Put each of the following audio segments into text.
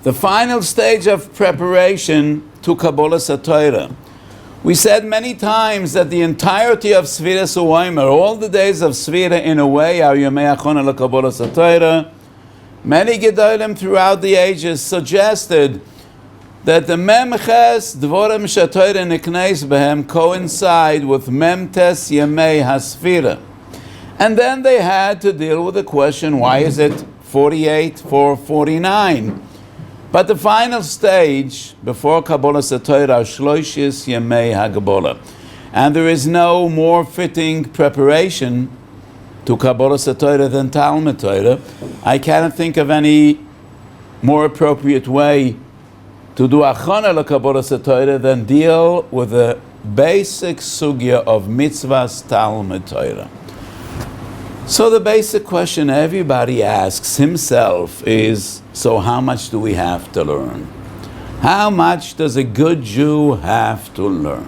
the final stage of preparation to Kabbalah Torah. We said many times that the entirety of Sfiras U'Omer, all the days of Sfira in a way, are Yomei Achona LeKabbalah Torah. Many Gedolim throughout the ages suggested that the Memches Dvorim Shatoira Nikneis Behem coincide with Memtes Yemei HaSfira. And then they had to deal with the question, why is it 48 for 49? But the final stage before Kabbalah Torah are Shloshis Yemei HaGebala. And there is no more fitting preparation to Kabbalah Torah than TalmudTorah. I cannot think of any more appropriate way to do Achana LeKabbalah Torah than deal with the basic sugya of mitzvahs TalmudTorah. So the basic question everybody asks himself is, so how much do we have to learn? How much does a good Jew have to learn?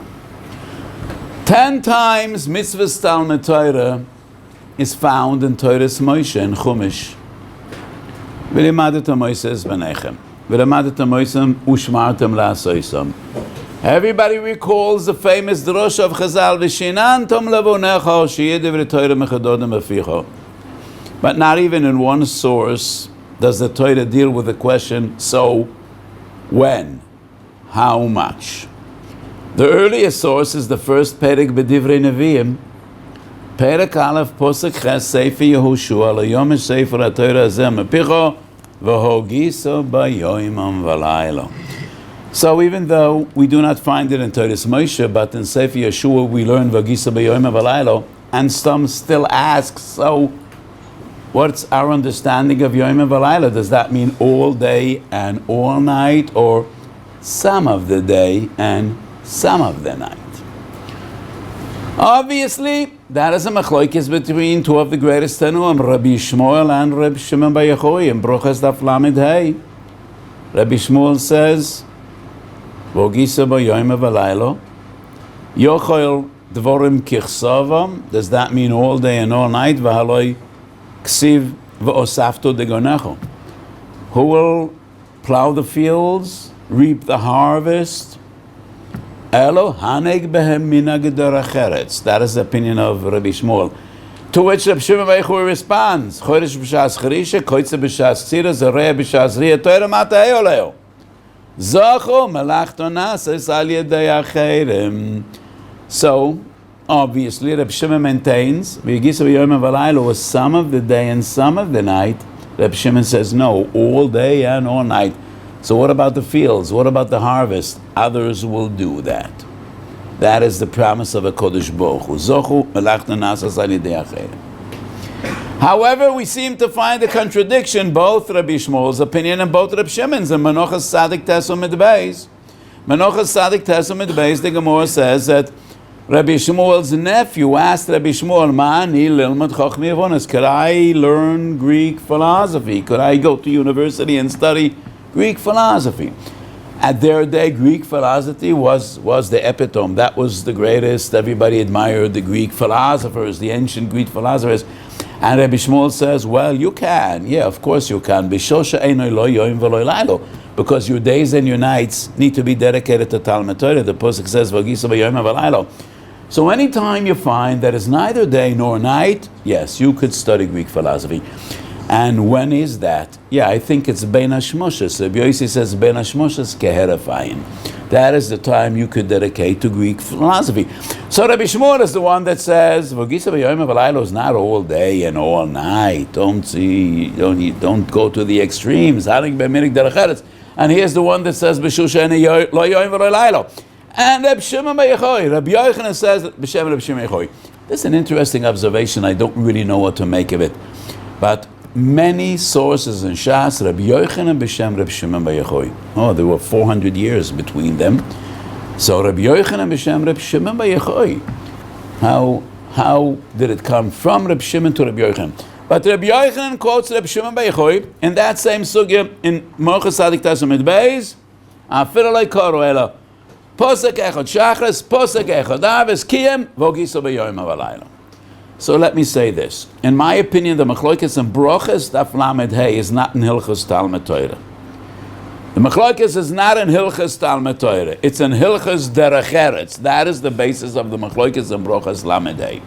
10 times mitzvahs TalmudTorah is found in Torah's Moshe and Chumash. V'limadetem Moshe b'nechem. V'limadetem Moshe u'shmartem la'asoisam. Everybody recalls the famous drush of Chazal, V'shinantom levonecha she'yidivri Torah mechadodem aficha. But not even in one source does the Torah deal with the question, so, when? How much? The earliest source is the first Perek B'divrei Nevi'im, Perek Aleph Posek Ches Sefer Yehoshua, L'yom Sefer HaTorah Hazeh Mepicha, V'hogiso b'yoimam v'laylo. So even though we do not find it in Torah's Moshe, but in Sefer Yeshua we learn V'hogiso b'yoimam v'laylo, and some still ask, so what's our understanding of Yom V'Layla? Does that mean all day and all night, or some of the day and some of the night? Obviously, that is a machlokes between two of the greatest Tanuim, Rabbi Shmuel and Rabbi Shimon bar Yochai, in Brochas Daf Lamed Hey. Rabbi Shmuel says, V'hogisa b'yom v'laylo, Yochel dvorim kichsavam. Does that mean all day and all night? V'haloi ksiv v'osafto degonecho. Who will plow the fields, reap the harvest? Elo haneg behem mina gedor acheretz. That is the opinion of Rabbi Shmuel. To which Rabbi Shimon bar Yochai responds, Chodesh b'shas cherisha, koitze b'shas tzira, zareh b'shas riyah, Torah mata eoleo. Zacho melachto nases al yedei acherim. So, obviously, Rabbi Shimon maintains, V'hogisa b'yom v'laylo was some of the day and some of the night. Rabbi Shimon says, no, all day and all night. So what about the fields? What about the harvest? Others will do that. That is the promise of a Kodesh Baruch Hu. Zochu melachta nasas al yedei acherim. However, we seem to find a contradiction, both Rabbi Shmuel's opinion and both Rabbi Shimon's, in Menochas Tzadik Tesum Beis. Menochas Tzadik Tesum Beis, the Gemara says that Rabbi Shmuel's nephew asked Rabbi Shmuel, Ma'ani lilmad chochmei avonos, could I learn Greek philosophy? Could I go to university and study Greek philosophy? At their day, Greek philosophy was the epitome. That was the greatest. Everybody admired the Greek philosophers, the ancient Greek philosophers. And Rabbi Shmuel says, well, you can. Yeah, of course you can. Because your days and your nights need to be dedicated to TalmudTorah. The Pasuk says, V'hogisa b'yom v'laylo. So anytime you find that it's neither day nor night, yes, you could study Greek philosophy. And when is that? Yeah, I think it's Bein HaShmoshes. Rabbi Yossi says Bein HaShmoshes keherafayim. That is the time you could dedicate to Greek philosophy. So Rabbi Shmuel is the one that says V'hogisa b'yom v'laylo is not all day and all night. Don't go to the extremes. And here's the one that says B'shusha lo yom v'lo laylo. And Rabbi Shimon bar Yochai, Rabbi Yochanan says B'shem Rabbi Shimon bar Yochai. This is an interesting observation. I don't really know what to make of it, but many sources in Shas, Rabbi Yochanan b'shem Rabbi Shimon bar Yochai. Oh, there were 400 years between them. So Rabbi Yochanan b'shem Rabbi Shimon bar Yochai. How did it come from Rabbi Shimon to Rabbi Yochanan? But Rabbi Yochanan quotes Rabbi Shimon bar Yochai in that same sugya in Menochas Tzadik Tesum Beis. Afir alei karo ela posek echad shachris, posek echad aves kiyem v'hogisa b'yom v'laylo. So let me say this. In my opinion, the machlokes and brochas Daf Lamed Hey is not in Hilchos TalmudTorah. The machlokes is not in Hilchas Talmud Torah. It's in Hilchas Derech Eretz. That is the basis of the machlokes and Brochas Lamed Hey.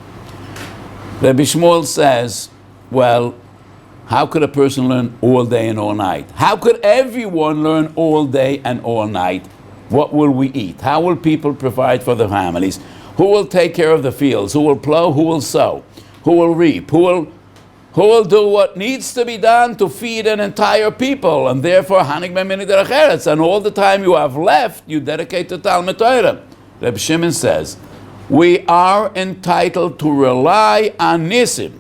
Rabbi Shmuel says, well, how could a person learn all day and all night? How could everyone learn all day and all night? What will we eat? How will people provide for their families? Who will take care of the fields? Who will plow? Who will sow? Who will reap? Who will do what needs to be done to feed an entire people? And therefore, Hanik B'Mini Derech Eretz. And all the time you have left, you dedicate to Talmud Torah. Reb Shimon says, we are entitled to rely on Nisim.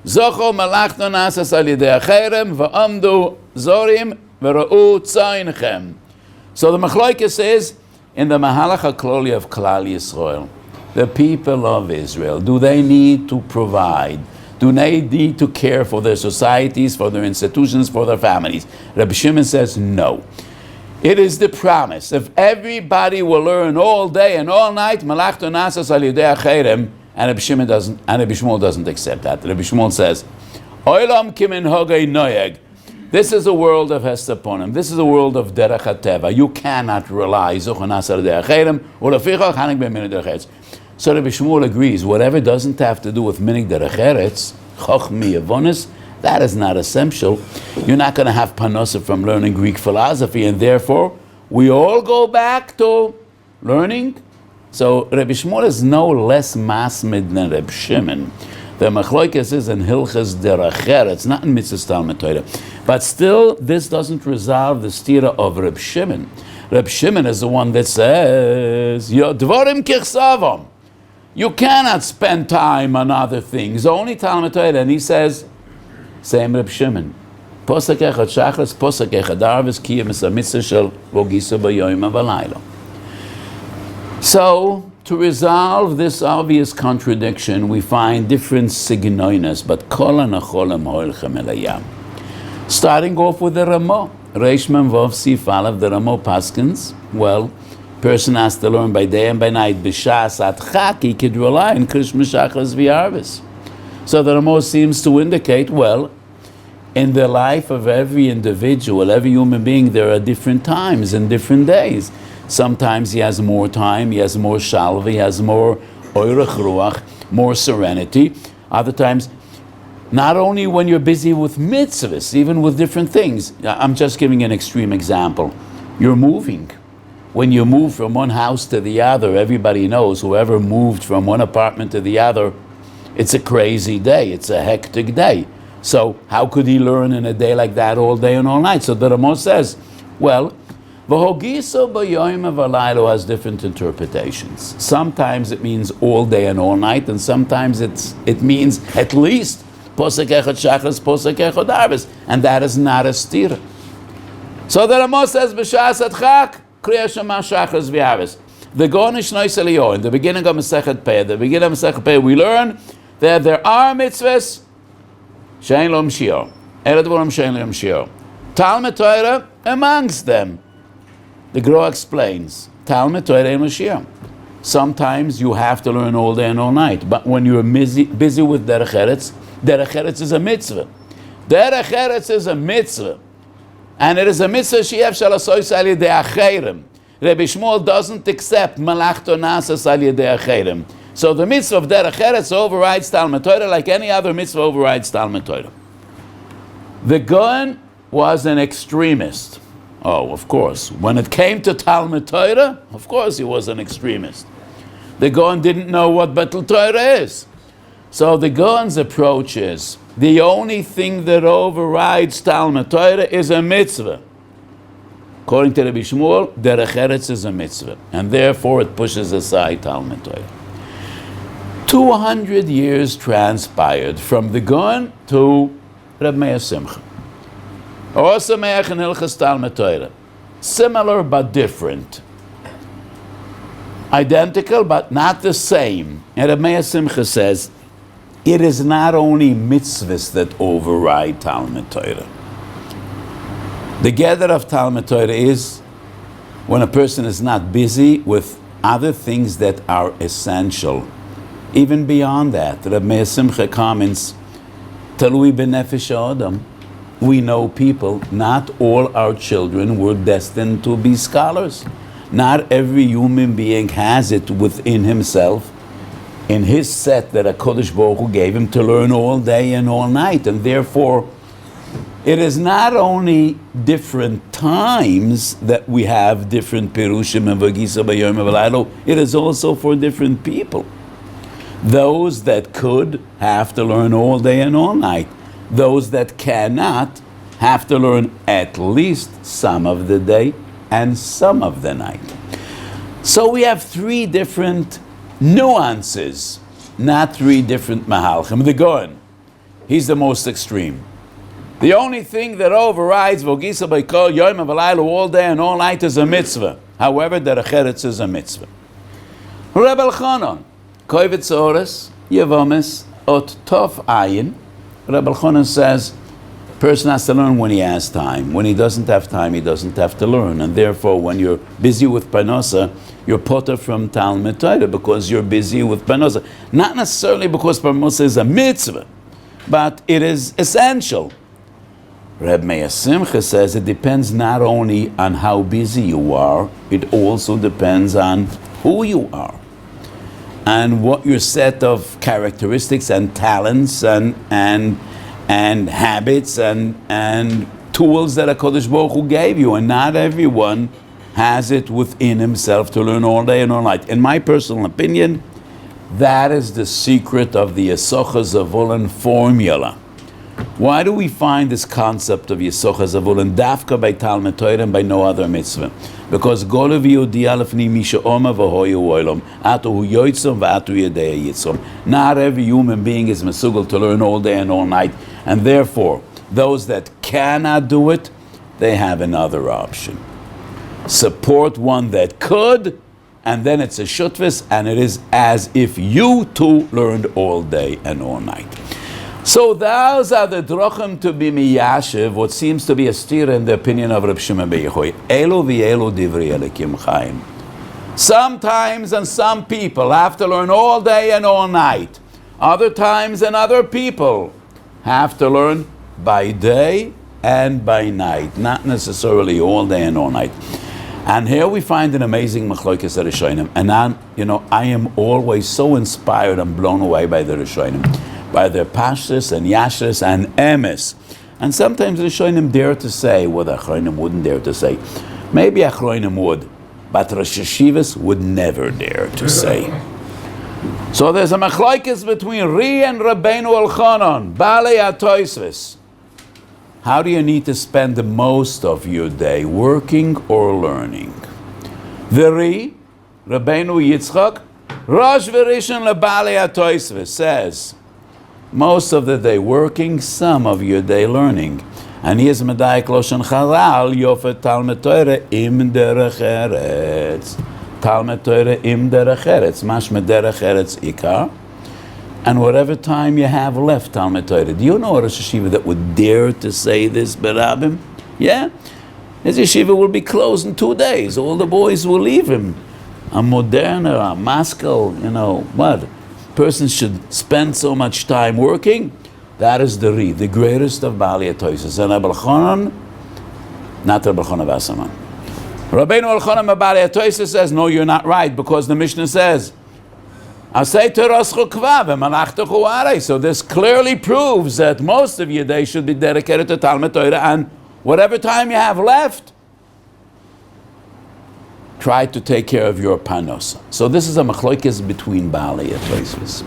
Zocho malachto nasas al yidei acherem va'amdu zorim v'ra'u tzainchem. So the machlokes is, in the Mahalach HaKloli of Klal Yisrael, the people of Israel, do they need to provide? Do they need to care for their societies, for their institutions, for their families? Rabbi Shimon says no. It is the promise. If everybody will learn all day and all night, malachto nasas al yidei acherem, and Rabbi Shmuel doesn't accept that. Rabbi Shmuel says, Olam kimin hogei noyeg. This is a world of hestaponim. This is a world of derech hateva. You cannot rely. So Rabbi Shmuel agrees. Whatever doesn't have to do with minig derech eretz, chochmi avonis, that is not essential. You're not going to have panosa from learning Greek philosophy, and therefore we all go back to learning. So Rabbi Shmuel is no less masmid than Rabbi Shimon. The machlokes is in Hilchas Derech Eretz, not in Mitzvah Talmud Torah. But still, this doesn't resolve the stira of Rabbi Shimon. Rabbi Shimon is the one that says, Yo dvorim kichsavom. You cannot spend time on other things, only Talmud Torah. And he says, same Rabbi Shimon. Posek echad shachas, posek echad arvis, kiyam es ha-mitzvah shel vogisa b'yoyim v'layla. So, to resolve this obvious contradiction, we find different signoinas, but kol hanacholim hoilchem el hayam. Starting off with the Ramah, Reish Mem Vav Sif Aleph, the Ramah Paskins. Well, person has to learn by day and by night. B'shas at chak, he could rely on krish meshachas v'arvis. So the Ramah seems to indicate, well, in the life of every individual, every human being, there are different times and different days. Sometimes he has more time, he has more shalva, he has more oirach ruach, more serenity. Other times, not only when you're busy with mitzvahs, even with different things. I'm just giving an extreme example. You're moving. When you move from one house to the other, everybody knows, whoever moved from one apartment to the other, it's a crazy day, it's a hectic day. So how could he learn in a day like that all day and all night? So the Ramah says, well, V'hogiso b'yoyim v'laylo has different interpretations. Sometimes it means all day and all night, and sometimes it means at least posek echad shachas, posek echad arvis, and that is not a stira. So the Ramah says b'shas atchak kriya shema shachas v'arvis. The Gon Ishnois Eliyahu, in the beginning of Masechet Peh, we learn that there are mitzvahs shein lom shiur, ered dvorim shein lom shiur. Talmud Torah amongst them. The Gra explains, Talmud Torah and Mashiach. Sometimes you have to learn all day and all night, but when you're busy with Derech Eretz is a mitzvah. Derech Eretz is a mitzvah. And it is a mitzvah she'ev shel asois al yedei acherem. Rabbi Shmuel doesn't accept malachto nasas al yedei acherem. So the mitzvah of Derech Eretz overrides Talmud Torah like any other mitzvah overrides Talmud Torah. The Gaon was an extremist. Oh, of course. When it came to Talmud Torah, of course he was an extremist. The Gaon didn't know what Batel Torah is. So the Gaon's approach is, the only thing that overrides Talmud Torah is a mitzvah. According to Rabbi Shmuel, Derech Eretz is a mitzvah, and therefore it pushes aside Talmud Torah. 200 years transpired from the Gaon to Reb Meir Simcha. Also Me'ach in Hilchas Talmud Torah. Similar but different. Identical but not the same. And Reb Meir Simcha says, it is not only mitzvahs that override Talmud Torah. The gather of Talmud Torah is when a person is not busy with other things that are essential. Even beyond that, Reb Meir Simcha comments, Talui b'nefesh ha'adam. we know people, not all our children were destined to be scholars. Not every human being has it within himself, in his set that HaKadosh Baruch Hu gave him, to learn all day and all night. And therefore, it is not only different times that we have different Pirushim and Vagisa B'Yom V'Laylo, it is also for different people. Those that could have to learn all day and all night. Those that cannot have to learn at least some of the day and some of the night. So we have three different nuances, not three different Mahalchim. The Goen, he's the most extreme. The only thing that overrides Vogisa B'Kol Yom V'Laylo all day and all night is a mitzvah. However, Derech Eretz is a mitzvah. Reb Elchanan, Kovetz Ores, Yevomis, Ot Tov Ayin. Reb Elchanan says, person has to learn when he has time. When he doesn't have time, he doesn't have to learn. And therefore, when you're busy with Parnosa, you're potter from TalmudTorah because you're busy with Parnosa. Not necessarily because Parnosa is a mitzvah, but it is essential. Reb Meir Simcha says it depends not only on how busy you are, it also depends on who you are and what your set of characteristics and talents and habits and tools that HaKadosh Baruch Hu gave you. And not everyone has it within himself to learn all day and all night. In my personal opinion, that is the secret of the Yisocha Zavulun formula. Why do we find this concept of Yisocha Zavulun dafka by TalmudTorah and by no other mitzvah? Because Golav Yehudi Alefni Misha Oma V'Hoyu Oilom Atu Hu Yoitzom V'Atu Yedei Yitzom. Not every human being is mesugal to learn all day and all night, and therefore those that cannot do it, they have another option. Support one that could, and then it's a shutvis, and it is as if you too learned all day and all night. So those are the drochim to be miyashiv, what seems to be a steer in the opinion of Reb Shimon Bar Yochai. Elu v'elu divrei Elokim Chaim. Sometimes and some people have to learn all day and all night. Other times and other people have to learn by day and by night, not necessarily all day and all night. And here we find an amazing machlokes at Rishonim. And I am always so inspired and blown away by the Rishonim, by their pashtus and yashtus and emes. And sometimes the Rishonim dare to say what Achronim wouldn't dare to say. Maybe Achronim would, but Rosh Hashivas would never dare to say. So there's a machlokes between Ri and Rabbeinu Elchanan, Balei HaTosfos. How do you need to spend the most of your day, working or learning? The Ri, Rabbeinu Yitzchak, Rosh V'Rishon LeBalei HaTosfos says, most of the day working, some of your day learning. And here's Medayik Loshen Chazal, Yofet TalmudTorah im derech eretz. TalmudTorah im derech eretz. Mashma derech eretz ikar. And whatever time you have left, TalmudTorah. Do you know a Rosh Yeshiva that would dare to say this, Berabim? Yeah? His yeshiva will be closed in 2 days. All the boys will leave him. A Moderna, a Moscow, what? Person should spend so much time working. That is the Ri, the greatest of Baalei HaTosfos. And Reb Elchanan, not Reb Elchanan Vasaman. Rabbeinu Elchanan Baalei HaTosfos says, no, you're not right, because the Mishnah says, so this clearly proves that most of your day should be dedicated to TalmudTorah, and whatever time you have left, try to take care of your panos. So this is a machlokes between Baalei HaTosfos.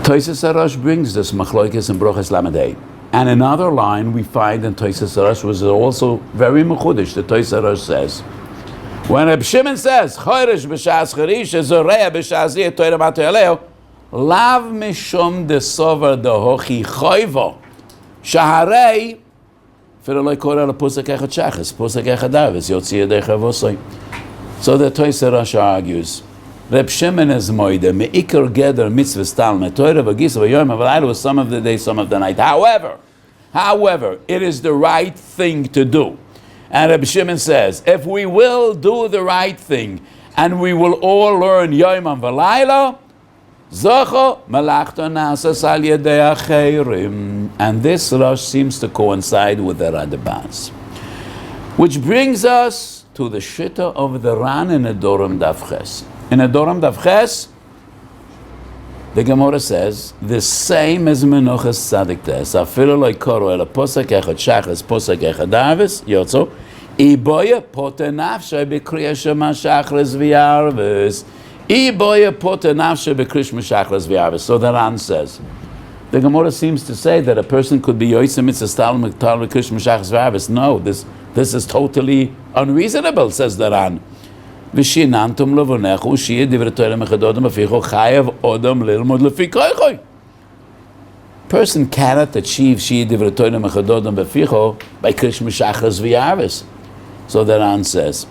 Tosfos Harash brings this machlokes in Brochas Lamed. And another line we find in Tosfos Harash was also very mechudish. The Tosfos Harash says, when Reb Shimon says, Choresh b'shas charish, Zoreya b'shas yeh Torah matayaleo, lav mishum desover dehochi choivo, shaharei, so the Tosfos Harash argues, Reb Shimon is moide meikar geder mitzvahs TalmudTorah v'gisa v'yom v'layla was some of the day, some of the night. However, it is the right thing to do. And Reb Shimon says, if we will do the right thing and we will all learn yom v'layla, Zocho malachto nasas al yedei acherim. And this Rosh seems to coincide with the Radbaz. Which brings us to the shita of the Ran in Adoram Davches. In Adoram Davches, the Gemara says, the same as Menuchas Tzadik Tes, afilu lo yikoru ela posek echad shachas, posek echad avis, yotzo, iboya pote nafshay b'kriya shema shachras v'yarvis. Iboya pote nafshay b'kriya shema shachras v'yarvis. So the Ran says, the Gemara seems to say that a person could be yoytzeh mitzvah stal mektal b'kriya shema shachras v'yarvis. No, this is totally unreasonable, says the Ran. V'shinantum levonechu shiur divrei Torah mechadodam aficho chayav odam lilmod lefi koichoi. Person cannot achieve shiur divrei Torah mechadodam aficho by krish meshachas v'yarvis. So the Ran says,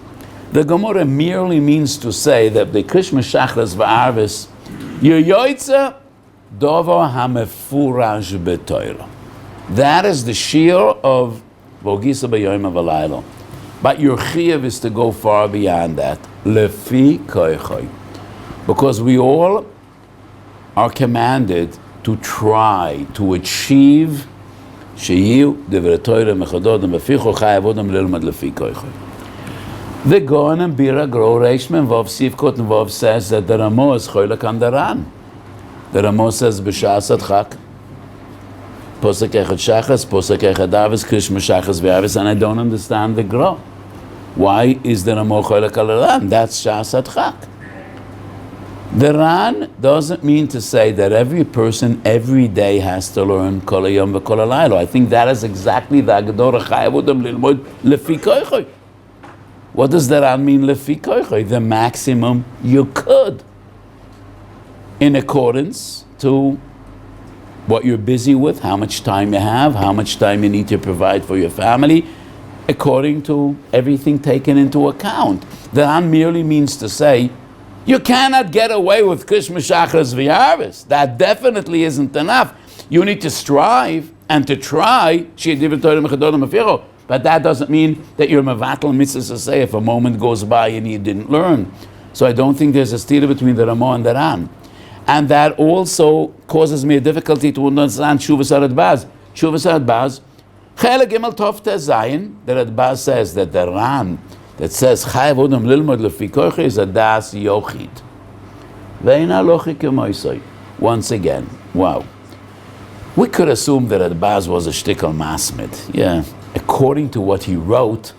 the Gemara merely means to say that the krish meshachas v'yarvis you're yoytzeh dover hamefurash b'Torah. That is the shiur of v'ogisa b'yoyim v'laylo. But your chiyuv is to go far beyond that. Lefi koichoi. Because we all are commanded to try to achieve shiur divrei Torah mechadodam b'ficho chayav odam lilmad lefi koichoi. The Gaon and Bira Gro Reish Mem Vav Sivkot and Vav says that the Ramo is choylek on the Ran. The Ramo says b'shas adchak posek echad shachas, posek echad avis, krish meshachas v'avis, and I don't understand the Gro. Why is the Ramo choylek al Ran? That's shas adchak. The Ran doesn't mean to say that every person every day has to learn kol hayom v'kol halaylo. I think that is exactly the Agdora chayav odam lilmod lefi koichoi. What does the Ran mean lefi koichoi? The maximum you could, in accordance to what you're busy with, how much time you have, how much time you need to provide for your family, according to everything taken into account. The Ran merely means to say, you cannot get away with krish meshachas v'yarvis. That definitely isn't enough. You need to strive and to try, but that doesn't mean that you're mevatel mitzvahs to say if a moment goes by and you didn't learn. So I don't think there's a stira between the Ramo and the Ran. And that also causes me a difficulty to understand Shuvas Radbaz. Shuvas Radbaz, Chelek Gimel Tov Tes Zayin, the Radbaz says that the Ran that says Chayav Odam Lilmod Lefi Koichoi is a Das Yochid. Ve'ina Lochi Kemoisoi. Once again, wow. We could assume that Radbaz was a shtickle masmid. Yeah, according to what he wrote,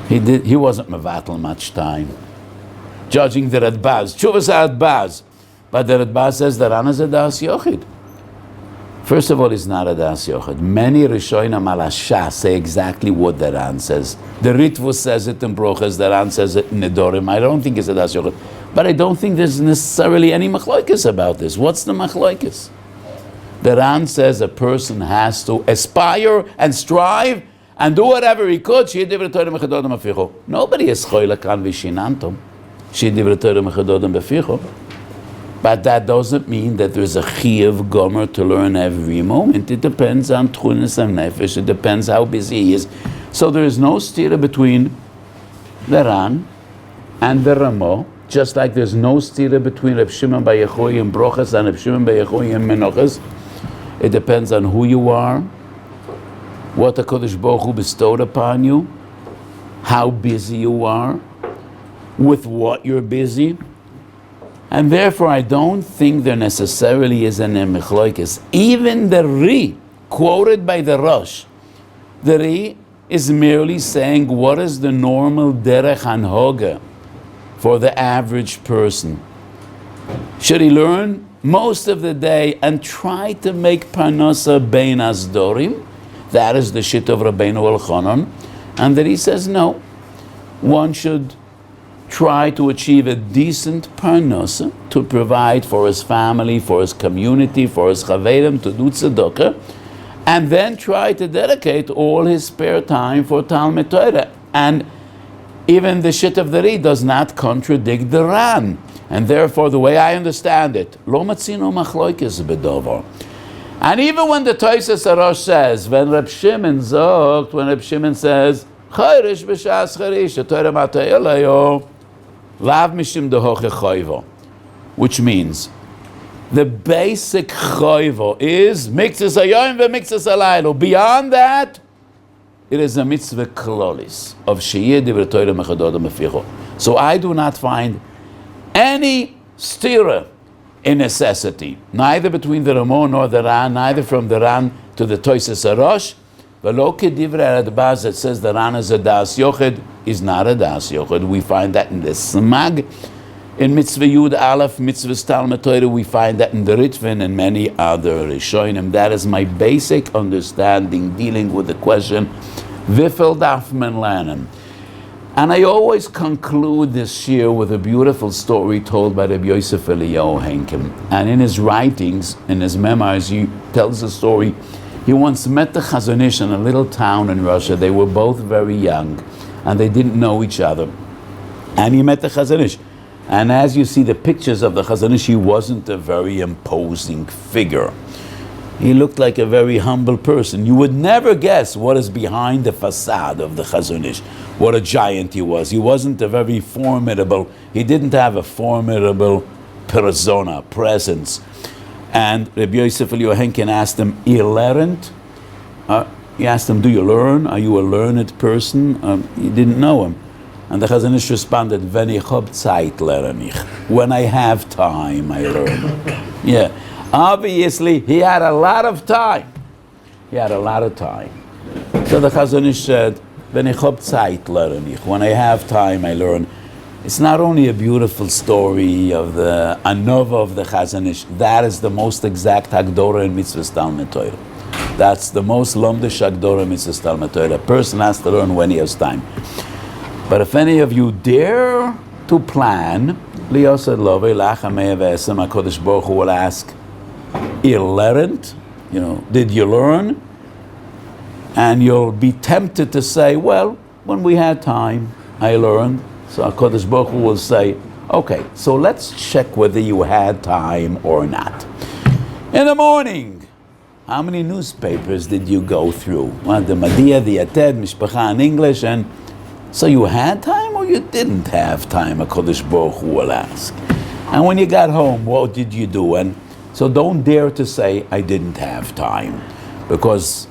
he wasn't mevatel much time. Judging the Radbaz, Shuvas Radbaz, but the Radbaz says the Ran is a Das Yochid. First of all, it's not a Das Yochid. Many Rishonim al Shas say exactly what the Ran says. The Ritva says it in Brochas, the Ran says it in Nedorim. I don't think it's a Das Yochid. But I don't think there's necessarily any machloikis about this. What's the machloikis? The Ran says a person has to aspire and strive and do whatever he could. Nobody is choylek an v'shinantum. But that doesn't mean that there's a chiyuv gomer to learn every moment. It depends on tchunas and nefesh. It depends how busy he is. So there is no stira between the Ran and the Ramo, just like there's no stira between Reb Shimon bar Yochai and Brochas and Reb Shimon bar Yochai and Menuchas. It depends on who you are, what the Kodesh Baruch Hu bestowed upon you, how busy you are, with what you're busy, and therefore I don't think there necessarily is an mechloikis. Even the Ri, quoted by the Rosh, the Ri is merely saying what is the normal derech hanhoga for the average person. Should he learn most of the day and try to make parnasa bein asdorim? That is the shit of Rabbeinu Elchanan, and the Ri says no. One should try to achieve a decent parnasa to provide for his family, for his community, for his chaverim, to do tzedakah, and then try to dedicate all his spare time for TalmudTorah. And even the shit of the Ri does not contradict the Ran. And therefore, the way I understand it, lo matzino machloikis bedovar. And even when the Tosas Arosh says, when Reb Shimon says, Chayrish b'shas chayrish, Torah matayelayo, lav mishim dehoche chayvo. which means the basic chayvo is mitzvahs hayom v'mitzvahs halaylo. Beyond that, it is a mitzvah klolis of sheyeh divrei Torah mechadod meficho. So I do not find any stira in necessity, neither between the Ramon nor the Ran, neither from the Ran to the Toises Arosh. V'lo kedivrei Radbaz that says the Ran is a das yochid is not a das yochid. We find that in the Smag. In Mitzvah Yud Aleph, Mitzvah TalmudTorah, we find that in the Ritvin and many other Rishonim. That is my basic understanding dealing with the question, Vifel Dafman Lanem. And I always conclude this shiur with a beautiful story told by Rabbi Yosef Eliyahu Henkel. And in his writings, in his memoirs, he tells a story. He once met the Chazon Ish in a little town in Russia. They were both very young, and they didn't know each other. And he met the Chazon Ish. And as you see the pictures of the Chazon Ish, he wasn't a very imposing figure. He looked like a very humble person. You would never guess what is behind the facade of the Chazon Ish, what a giant he was. He wasn't a very formidable, he didn't have a formidable persona, presence. And Rabbi Yosef Eliyahu Henkel asked him, he asked him, do you learn? Are you a learned person? He didn't know him. And the Chazon Ish responded, "Wenn ich hab Zeit, lerne ich." When I have time, I learn. Yeah, obviously he had a lot of time. He had a lot of time. So the Chazon Ish said, "Wenn ich hab Zeit, lerne ich." When I have time, I learn. It's not only a beautiful story of the Anova of the Chazon Ish. That is the most exact Hagdorah in Mitzvahs TalmudTorah. That's the most lomdish Hagdorah in Mitzvahs TalmudTorah. A person has to learn when he has time. But if any of you dare to plan, HaKadosh Baruch Hu will ask, did you learn? And you'll be tempted to say, well, when we had time, I learned. So HaKadosh Baruch Hu will say, okay, so let's check whether you had time or not. In the morning, how many newspapers did you go through? Well, the Madiyah, the Yated, Mishpacha in English, and so you had time or you didn't have time, HaKadosh Baruch Hu will ask. And when you got home, what did you do? And so don't dare to say, I didn't have time, because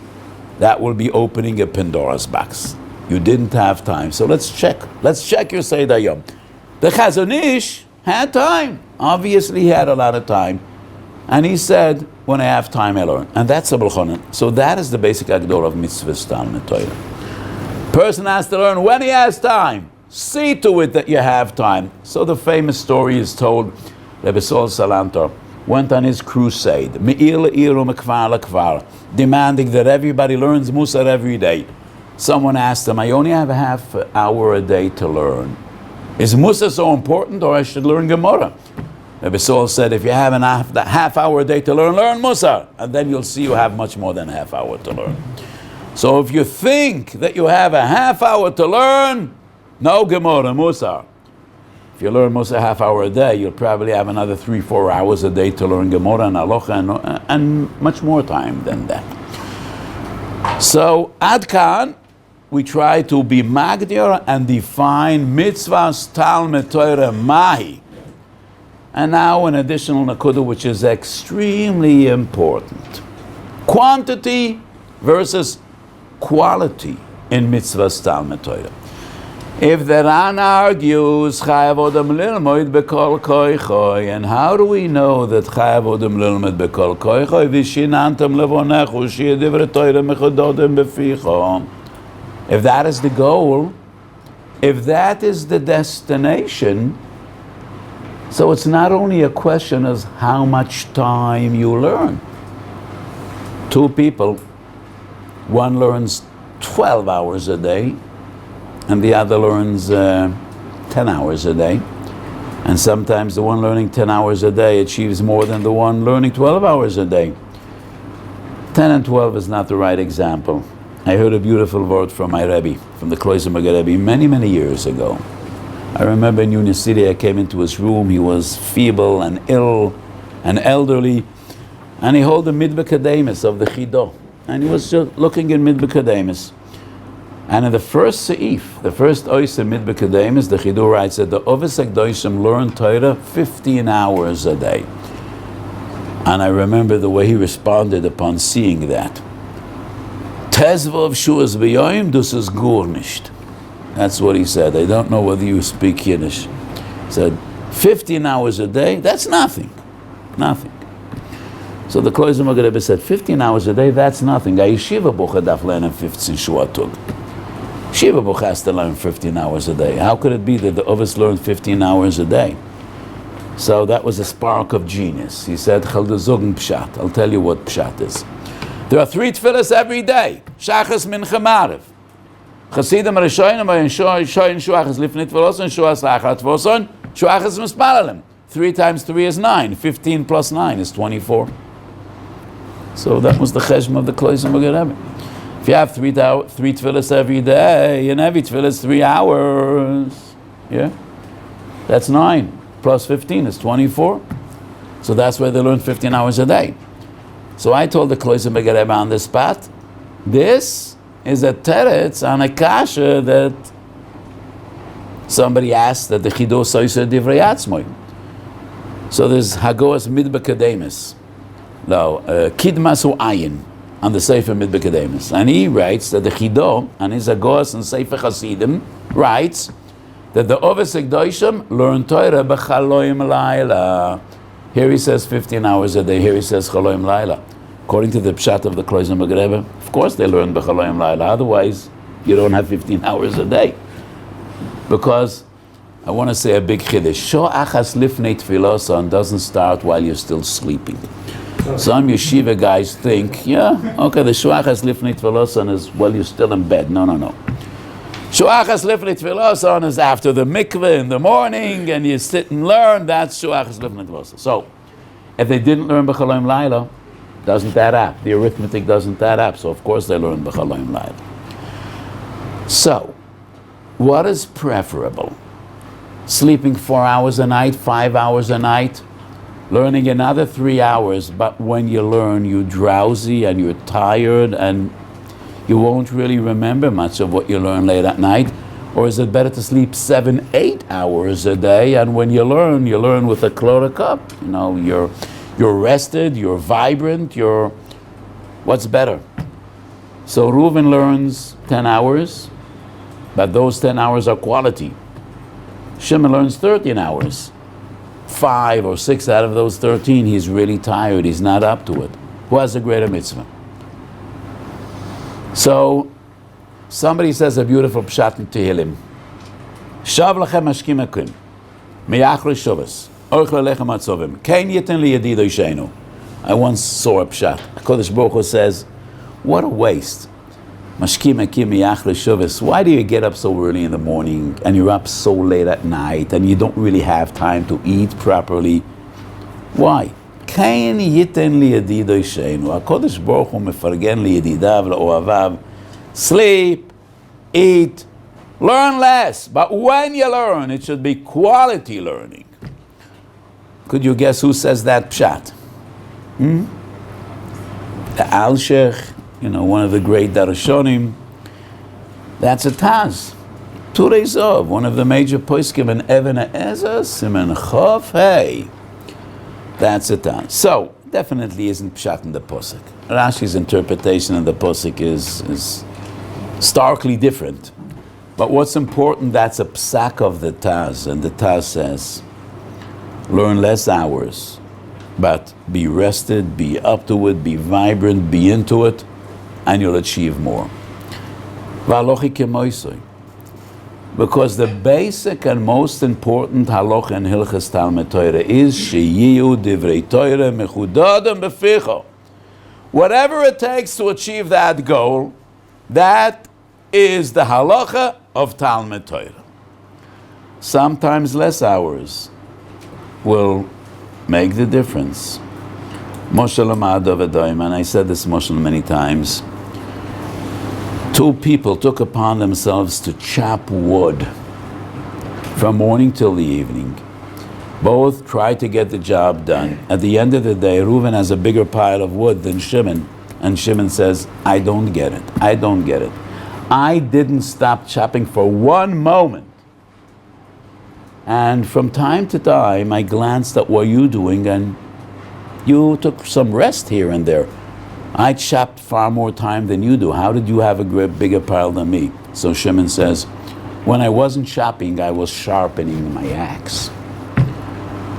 that will be opening a Pandora's box. You didn't have time. So let's check your Seder Yom. The Chazon Ish had time. Obviously he had a lot of time. And he said, when I have time, I learn. And that's a B'chonen. So that is the basic Hagdorah of Mitzvahs TalmudTorah. Person has to learn when he has time. See to it that you have time. So the famous story is told. Rebbe Sol Salanter went on his crusade, me'ir le'ir u'mekvar le'kvar, demanding that everybody learns Musar every day. Someone asked him, I only have a half hour a day to learn. Is Musar so important, or I should learn Gemara? Rebbe Sol said, if you have a half hour a day to learn Musar, and then you'll see you have much more than a half hour to learn. So if you think that you have a half hour to learn, no Gemara, Musar. If you learn Musar a half hour a day, you'll probably have another 3-4 hours a day to learn Gemara and Halacha and much more time than that. So, Ad Kan, we try to be Magdir and define Mitzvahs TalmudTorah Mahi. And now an additional Nakuda which is extremely important. Quantity versus quality in Mitzvahs TalmudTorah. If the Ran argues, Chayav Odom Lilmoid Bekol Koichoi, and how do we know that Chayav Odom Lilmoid Bekol Koichoi, Vishinantam Levonechu, Shia Divrei Torah Mechododem Beficho? If that is the goal, if that is the destination, so it's not only a question of how much time you learn. Two people, one learns 12 hours a day, and the other learns 10 hours a day. And sometimes the one learning 10 hours a day achieves more than the one learning 12 hours a day. 10 and 12 is not the right example. I heard a beautiful word from my Rebbe, from the Kloisenberger Rebbe, many, many years ago. I remember in Union City, I came into his room. He was feeble and ill and elderly, and he held the Midbeh Kademis of the Chido. And he was just looking in Midbeh Kademis. And in the first seif, the first ois in Midbar Kedemis, the Chidur writes that the Ovis HaKdoshim learn Torah 15 hours a day. And I remember the way he responded upon seeing that. Tezvav shuas b'yoyim, dus is gur nicht. That's what he said. I don't know whether you speak Yiddish. He said, 15 hours a day, that's nothing. Nothing. So the Kloizer Rebbe said, 15 hours a day, that's nothing. A yeshiva bucha daf learn 15 shuatug. Shiva bucha has to learn 15 hours a day. How could it be that the others learned 15 hours a day? So that was a spark of genius. He said, Chaldazogen pshat. I'll tell you what pshat is. There are 3 tefillas every day. Shachas mincha maariv. Chasidim Rishonim are in Shuachas Lifnei Tfilos and Shuachas Lachar Tfilos. Shuachas Mispalalim. 3 times 3 is 9. 15 plus 9 is 24. So that was the cheshm of the Kloizer Rebbe. If you have 3 tefillas every day, and every tefillah is 3 hours, yeah, that's 9 plus 15 is 24. So that's why they learn 15 hours a day. So I told the Kloizer Rebbe on the spot, this is a teretz on a kasha that somebody asked that the Chidur Soiser Divrei Atzmoi. So there's Hagoas Midbar Kedemis. No, Kidmas U Ayin on the Sefer Midbar Kedemis. And he writes that the Chidur, and his Hagoas and Sefer Chasidim, writes that the Ovis HaKdoshim learn Torah b'chaloim laila. Here he says 15 hours a day, here he says chaloim laila. According to the pshat of the Kloizer Rebbe, of course they learn b'chaloim laila, otherwise you don't have 15 hours a day. Because I want to say a big chiddush. Sho'achas lifnei tfiloson doesn't start while you're still sleeping. Some yeshiva guys think, yeah, okay, the sho'achas lifnei tfiloson is while you're still in bed. No. Sho'achas lifnei tfiloson is after the mikveh in the morning, and you sit and learn. That's sho'achas lifnei tfiloson. So, if they didn't learn b'chaloim laila, doesn't add up. The arithmetic doesn't add up. So, of course, they learn b'chaloim laila. So, what is preferable? Sleeping 4 hours a night, 5 hours a night, learning another 3 hours, but when you learn, you're drowsy and you're tired and you won't really remember much of what you learn late at night? Or is it better to sleep 7, 8 hours a day, and when you learn with a klora cup? You know, you're rested, you're vibrant, what's better? So Reuven learns 10 hours, but those 10 hours are quality. Shimon learns 13 hours. 5 or 6 out of those 13, he's really tired, he's not up to it. Who has a greater mitzvah? So, somebody says a beautiful pshat in Tehillim. Shav lachem hashkim hakim, miyachri shavos, orch lelechem atzovim, kein yiten liyadi doishenu. I once saw a pshat. HaKadosh Baruch Hu says, what a waste. Mashkim hakim miyachri shavos. Why do you get up so early in the morning and you're up so late at night and you don't really have time to eat properly? Why? Kein yiten liyadi doishenu. HaKadosh Baruch Hu mefargen liyadidav la'ohavav. Sleep, eat, learn less. But when you learn, it should be quality learning. Could you guess who says that pshat? The Al-Sheikh, one of the great Darshonim. That's a Taz. Turei Zov, one of the major poskim in Even HaEzer, Siman Chof Hey. That's a Taz. So, definitely isn't pshat in the posik. Rashi's interpretation of the posik is starkly different. But what's important, that's a psak of the Taz, and the Taz says, learn less hours, but be rested, be up to it, be vibrant, be into it, and you'll achieve more. Because the basic and most important halacha in Hilchas TalmudTorah is sheyiyu divrei Torah mechudadam beficha. Whatever it takes to achieve that goal, that is the halacha of TalmudTorah. Sometimes less hours will make the difference. Moshe Lamad of Adoim, and I said this Moshe many times, 2 people took upon themselves to chop wood from morning till the evening. Both tried to get the job done. At the end of the day, Reuven has a bigger pile of wood than Shimon, and Shimon says, I don't get it. I didn't stop chopping for one moment. And from time to time, I glanced at what you're doing, and you took some rest here and there. I chopped far more time than you do. How did you have a bigger pile than me? So Shimon says, when I wasn't chopping, I was sharpening my axe.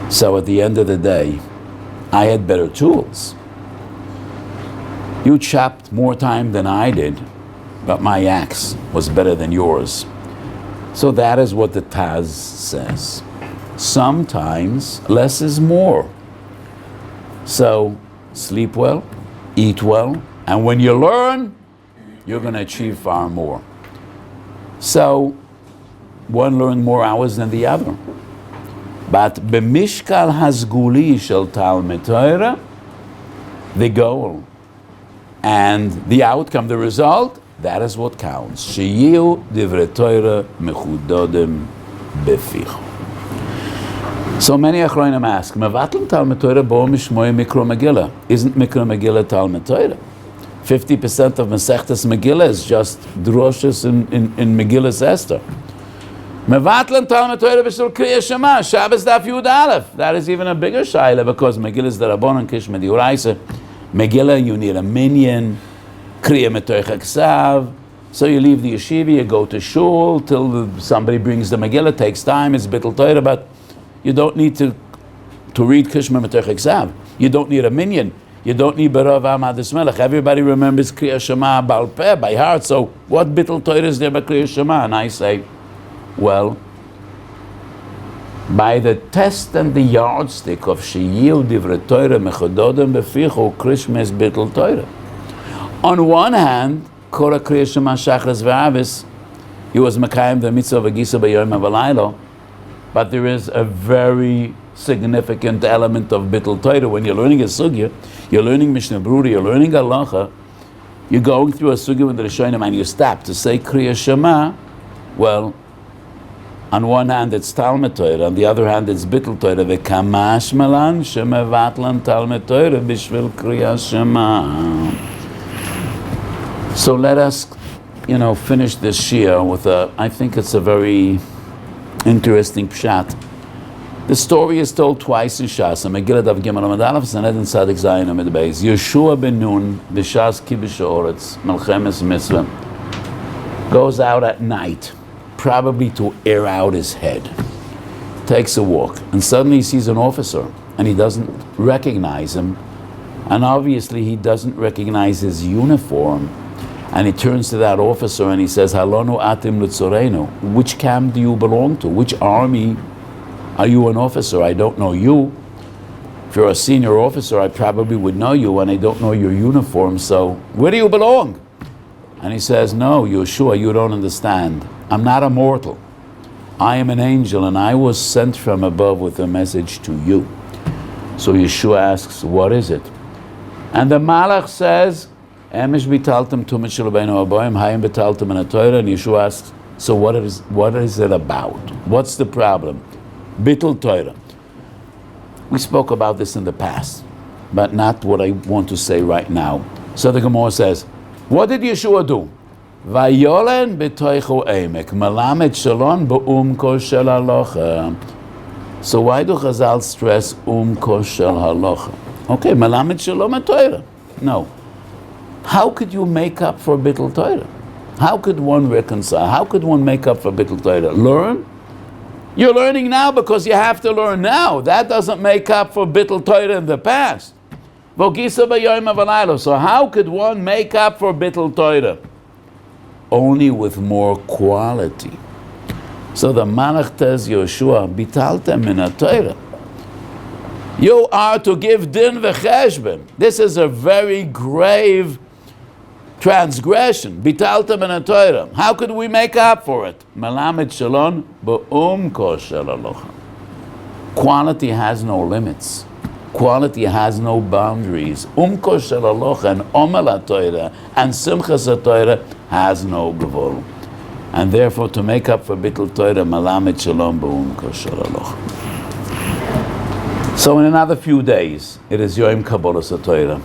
So at the end of the day, I had better tools. You chopped more time than I did, but my axe was better than yours. So that is what the Taz says. Sometimes less is more. So sleep well, eat well, and when you learn, you're going to achieve far more. So one learned more hours than the other. But b'mishkal hasguli shel TalmudTorah, the goal and the outcome, the result, that is what counts. Shiur divrei Torah mechudodim beficho. So many achronim ask, Mevatlim TalmudTorah bo mishmoy mikro Megillah. Isn't mikro Megillah TalmudTorah? 50% of Masechtas Megillah is just droshes in Megillas Esther. Mevatlim TalmudTorah b'shel Kriya Shema, Shabbos daf Yud Aleph. That is even a bigger shaila, because Megillah is the Rabbanon Kish Medioraisa. Megillah, you need a minyan. Kriya metoich aksav. So you leave the yeshiva, you go to shul till somebody brings the Megillah. Takes time. It's bittul Torah, but you don't need to read Kishma metoich aksav. You don't need a minyan. You don't need berav amadis melech. Everybody remembers Kriya Shema Baal Peh by heart. So what bittul Torah is there by Kriya Shema? And I say, well, by the test and the yardstick of shiur divrei Torah mechudodim beficho, Krishma is bittul Torah. On one hand, Korah Kriya Shema Shachris V'Avis, he was Mekayim the mitzvah v'gisa b'yom v'laylo, but there is a very significant element of bittul Torah. When you're learning a sugya, you're learning Mishnah Brura, you're learning halacha, you're going through a sugya with the Rishonim and you stop to say Kriya Shema. Well, on one hand it's TalmudTorah, on the other hand it's bittul Torah. V'kamash malan shemevatlan TalmudTorah b'shvil Kriya Shema. So let us, finish this shiur with I think it's a very interesting pshat. The story is told twice in Shas. Megillah Daf Gimel Amud Aleph, Saned and Tzadik Zayin Amud Beis. Yeshua ben Nun, b'Shas Kibush Haaretz, Melchemes Mitzvah, goes out at night, probably to air out his head. Takes a walk, and suddenly he sees an officer, and he doesn't recognize him, and obviously he doesn't recognize his uniform. And he turns to that officer and he says, Halonu atim l'tzorenu. Which camp do you belong to? Which army are you an officer? I don't know you. If you're a senior officer, I probably would know you, and I don't know your uniform, so where do you belong? And he says, no, Yeshua, you don't understand. I'm not a mortal. I am an angel, and I was sent from above with a message to you. So Yeshua asks, what is it? And the Malach says, Emish bitaltem tumit shel Rabbeinu Abayim, hayim bitaltem in a Torah. And Yeshua asks, so what is it about? What's the problem? Bittul Torah. We spoke about this in the past, but not what I want to say right now. So the Gemara says, what did Yeshua do? Vayolen b'toichu emek, melamed shalom b'umko shel halacha. So why do Chazal stress umko shel halacha? Okay, melamed shalom Torah. No. How could you make up for bittul Torah? How could one reconcile? How could one make up for bittul Torah? Learn? You're learning now because you have to learn now. That doesn't make up for bittul Torah in the past. So how could one make up for bittul Torah? Only with more quality. So the Malach tells Yeshua, bitaltem min ha-Torah. You are to give din v'cheshbon. This is a very grave transgression. Bitaltem min ha-Torah. How could we make up for it? Melamed shalom b'umko shel halacha. Quality has no limits. Quality has no boundaries. Umko shel halacha and omel ha-Torah and simchas ha-Torah has no gevul. And therefore, to make up for bittul Torah, melamed shalom b'umko shel halacha. So in another few days, it is Yom Kabbalas HaTorah.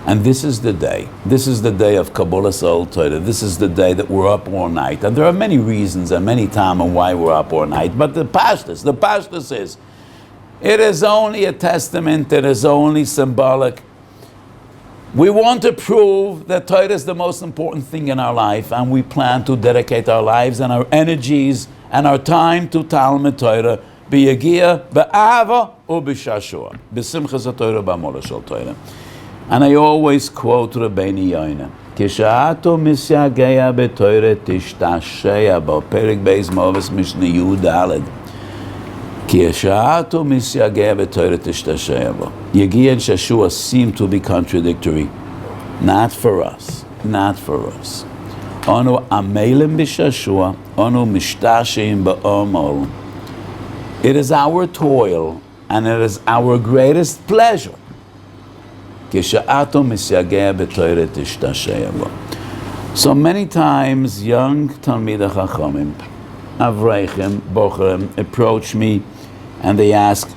And this is the day. This is the day of Kabbalah Soul Torah. This is the day that we're up all night. And there are many reasons and many times on why we're up all night. But the pashtus is, it is only a testament, it is only symbolic. We want to prove that Torah is the most important thing in our life, and we plan to dedicate our lives and our energies and our time to TalmudTorah, b'yagia, b'ava, or b'shashua, b'simchas HaTorah, b'amolah shel Torah. And I always quote Rabbeinu Yoina, Kisha'ato misyageya b'Torah tishtashea bo, Perek Beis Moves Mishnah Yud Daled. Kisha'ato misyageya b'Torah tishtashea bo. Yagia and Shashua seem to be contradictory. Not for us. Not for us. Onu amelim b'Shashua, onu mishtashim b'omol. It is our toil and it is our greatest pleasure. So many times young Talmidei Chachamim, Avreichim, Bocherim approach me and they ask,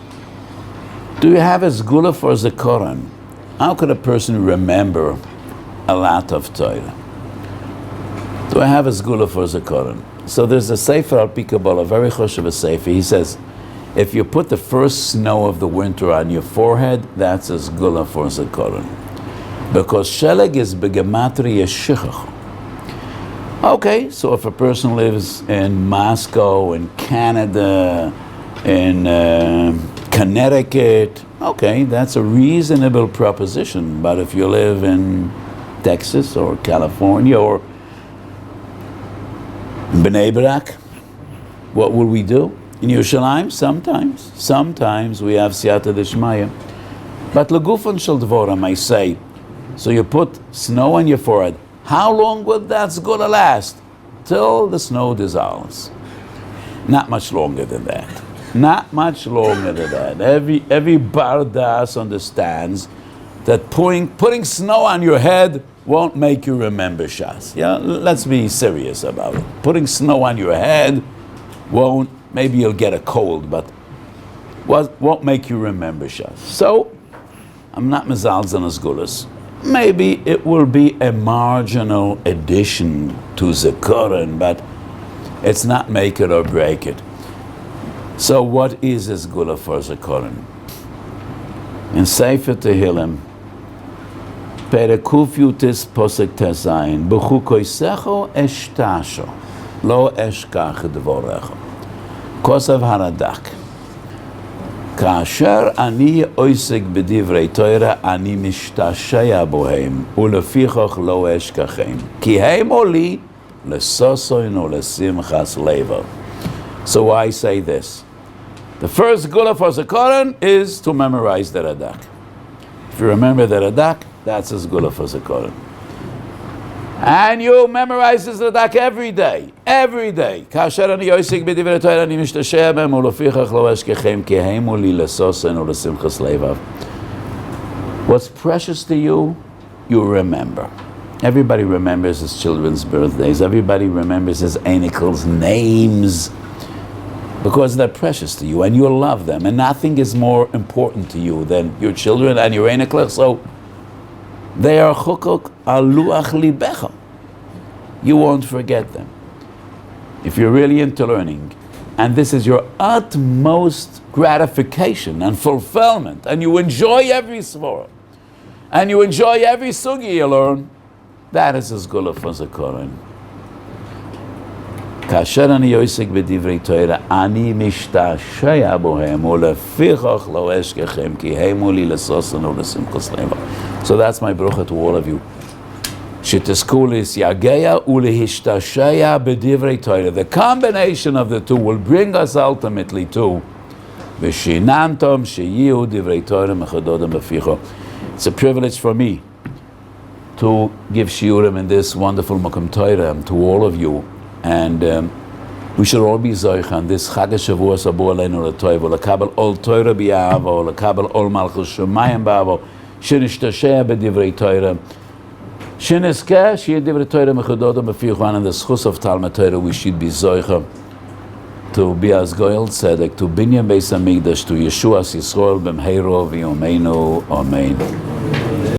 do you have a sgula for Zikaron? How could a person remember a lot of Torah? Do I have a sgula for Zikaron? So there's a Sefer al Pi Kabbalah, very choshev a Sefer. He says, if you put the first snow of the winter on your forehead, that's a sgula for Zikaron. Because sheleg is begematria shichach. Okay, so if a person lives in Moscow, in Canada, in Connecticut, okay, that's a reasonable proposition. But if you live in Texas or California or Bnei Brak, what will we do? In Yerushalayim, sometimes we have siyata d'shmaya. But legufan shel dvorim, I say, so you put snow on your forehead. How long would that going to last? Till the snow dissolves. Not much longer than that. Not much longer than that. Every bardas understands that putting snow on your head won't make you remember Shas. Yeah, let's be serious about it. Putting snow on your head won't. Maybe you'll get a cold, but won't make you remember Shas. So, I'm not mezalz on asgulas. Maybe it will be a marginal addition to Zikaron, but it's not make it or break it. So, what is asgula for Zikaron? In Sefer Tehillim, Perek Yutis Posek Tezayin, B'chukoisecho eshtasho, lo eshkach dvorecho. Kosav haradak. Kasher ani oisek b'divrei Torah ani mishtashaya bohem ulefichach lo eshkachem ki heim oli lesosoin ulesimchas levo. So I say this: the first gula for Zikaron is to memorize the radak. If you remember the radak, that's a gula for Zikaron. And you memorize this radak every day. Kasher ani oisek b'divrei Torah ani mishtashaya bohem ulefichach lo eshkachem ki heim oli lesosoin ulesimchas levo. What's precious to you, you remember. Everybody remembers his children's birthdays. Everybody remembers his anikles' names because they're precious to you and you love them. And nothing is more important to you than your children and your anikles. So they are chukuk al luach libecha. You won't forget them. If you're really into learning, and this is your utmost gratification and fulfillment, and you enjoy every svara, and you enjoy every sugi you learn, that is a sgula for Zikaron. Kasher ani oisek b'divrei Torah ani mishtashaya bohem ulefichach lo eshkechem ki heimu li lesosan ulesimchas levo. So that's my bracha to all of you. Shiteskulis yageya ulehistashaya b'divrei Torah. The combination of the two will bring us ultimately to v'shinantom sheyihu divrei Torah mechadodem b'ficho. It's a privilege for me to give shiurim in this wonderful Matan Torah to all of you, and we should all be zoich on this Chag HaShavuos Abu Aleinu L'Toiv, L'Kabel Ol Torah B'Yavo, L'Kabel Ol Malchus Shemayim B'Avo, Shenishtasheya B'Divrei Torah, Shenizkeh Sheyeh Divrei Torah Mechadodem B'Fichuan, and the schus of TalmudTorah we should be zoich to be as Goyal Tzedek, to Binyan Beis HaMikdash, to Yeshuas Yisrael B'Mheiro V'Yomeinu Amen.